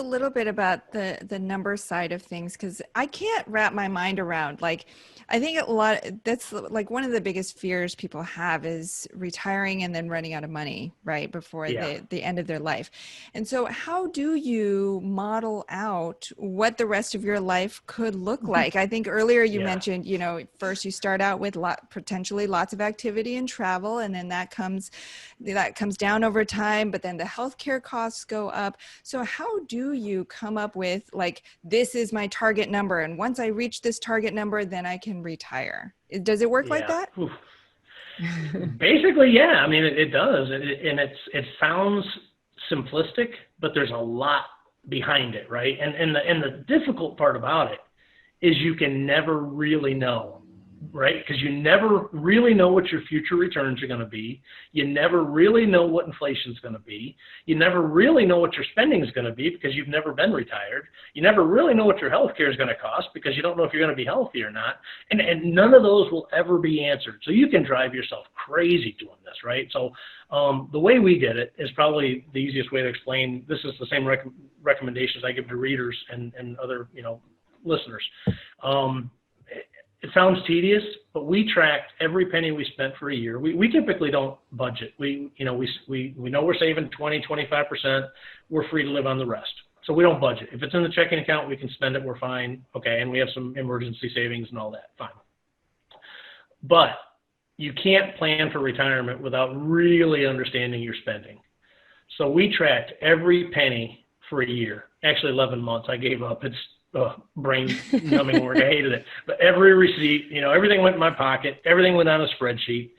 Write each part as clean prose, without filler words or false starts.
little bit about the number side of things, because I can't wrap my mind around, like, I think that's like one of the biggest fears people have is retiring and then running out of money right before the end of their life. And so how do you model out what the rest of your life could look like? I think earlier you mentioned, first you start out with potentially lots of activity and travel, and then that comes down over time, but then the healthcare costs go up. So how do you come up with, like, this is my target number, and once I reach this target number, then I can retire? Does it work like that? Basically, yeah. I mean, it does. And it sounds simplistic, but there's a lot behind it, right? And the difficult part about it is you can never really know, right? Because you never really know what your future returns are going to be. You never really know what inflation is going to be. You never really know what your spending is going to be because you've never been retired. You never really know what your health care is going to cost because you don't know if you're going to be healthy or not. And none of those will ever be answered. So you can drive yourself crazy doing this, right? So the way we did it is probably the easiest way to explain. This is the same recommendations I give to readers and other, listeners. It sounds tedious, but we tracked every penny we spent for a year. We typically don't budget. We know we're saving 20, 25%. We're free to live on the rest. So we don't budget. If it's in the checking account, we can spend it. We're fine. Okay. And we have some emergency savings and all that. Fine. But you can't plan for retirement without really understanding your spending. So we tracked every penny for a year, actually 11 months. I gave up. It's brain numbing work. I hated it. But every receipt, everything went in my pocket. Everything went on a spreadsheet.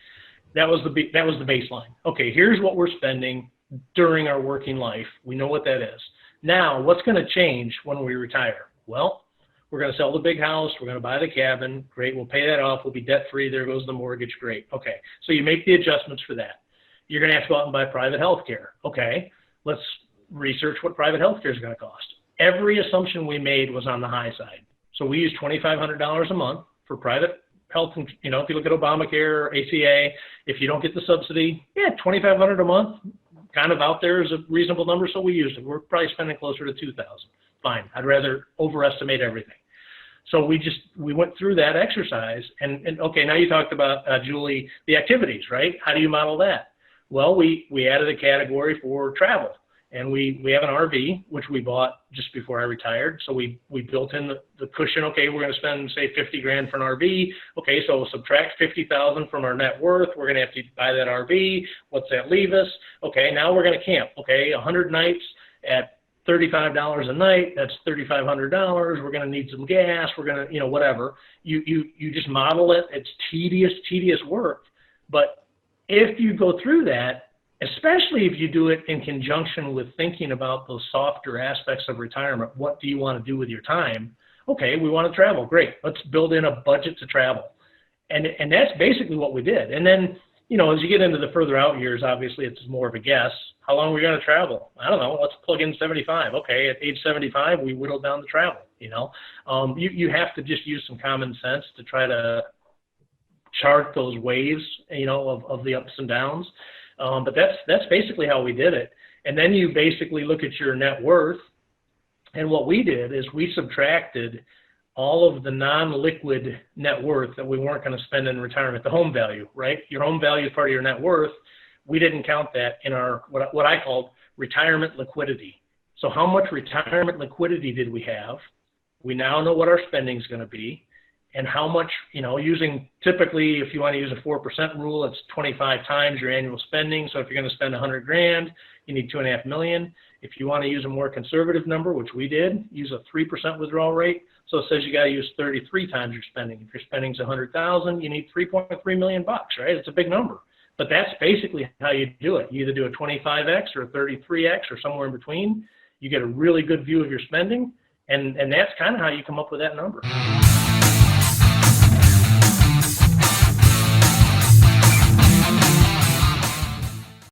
That was the baseline. Okay, here's what we're spending during our working life. We know what that is. Now, what's going to change when we retire? Well, we're going to sell the big house. We're going to buy the cabin. Great. We'll pay that off. We'll be debt free. There goes the mortgage. Great. Okay. So you make the adjustments for that. You're going to have to go out and buy private health care. Okay. Let's research what private health care is going to cost. Every assumption we made was on the high side. So we used $2,500 a month for private health. And, if you look at Obamacare or ACA, if you don't get the subsidy, $2,500 a month, kind of out there is a reasonable number. So we used it. We're probably spending closer to $2,000. Fine. I'd rather overestimate everything. So we went through that exercise. And okay, now you talked about, Julie, the activities, right? How do you model that? Well, we added a category for travel. And we have an RV, which we bought just before I retired. So we built in the cushion. Okay, we're going to spend, say, $50,000 for an RV. Okay, so subtract $50,000 from our net worth. We're going to have to buy that RV. What's that leave us? Okay, now we're going to camp. Okay, 100 nights at $35 a night. That's $3,500. We're going to need some gas. We're going to, whatever. You just model it. It's tedious work. But if you go through that, especially if you do it in conjunction with thinking about those softer aspects of retirement, what do you want to do with your time? Okay, we want to travel. Great. Let's build in a budget to travel. And that's basically what we did. And then, as you get into the further out years, obviously it's more of a guess. How long are we going to travel? I don't know. Let's plug in 75. Okay, at age 75, we whittled down the travel, You have to just use some common sense to try to chart those waves, of the ups and downs. But that's basically how we did it. And then you basically look at your net worth. And what we did is we subtracted all of the non-liquid net worth that we weren't going to spend in retirement, the home value, right? Your home value is part of your net worth. We didn't count that in our what I called retirement liquidity. So how much retirement liquidity did we have? We now know what our spending is going to be. And how much, using typically, if you want to use a 4% rule, it's 25 times your annual spending. So if you're going to spend $100,000, you need $2.5 million. If you want to use a more conservative number, which we did, use a 3% withdrawal rate. So it says you got to use 33 times your spending. If your spending's $100,000, you need $3.3 million, right? It's a big number. But that's basically how you do it. You either do a 25x or a 33x or somewhere in between. You get a really good view of your spending, and that's kind of how you come up with that number.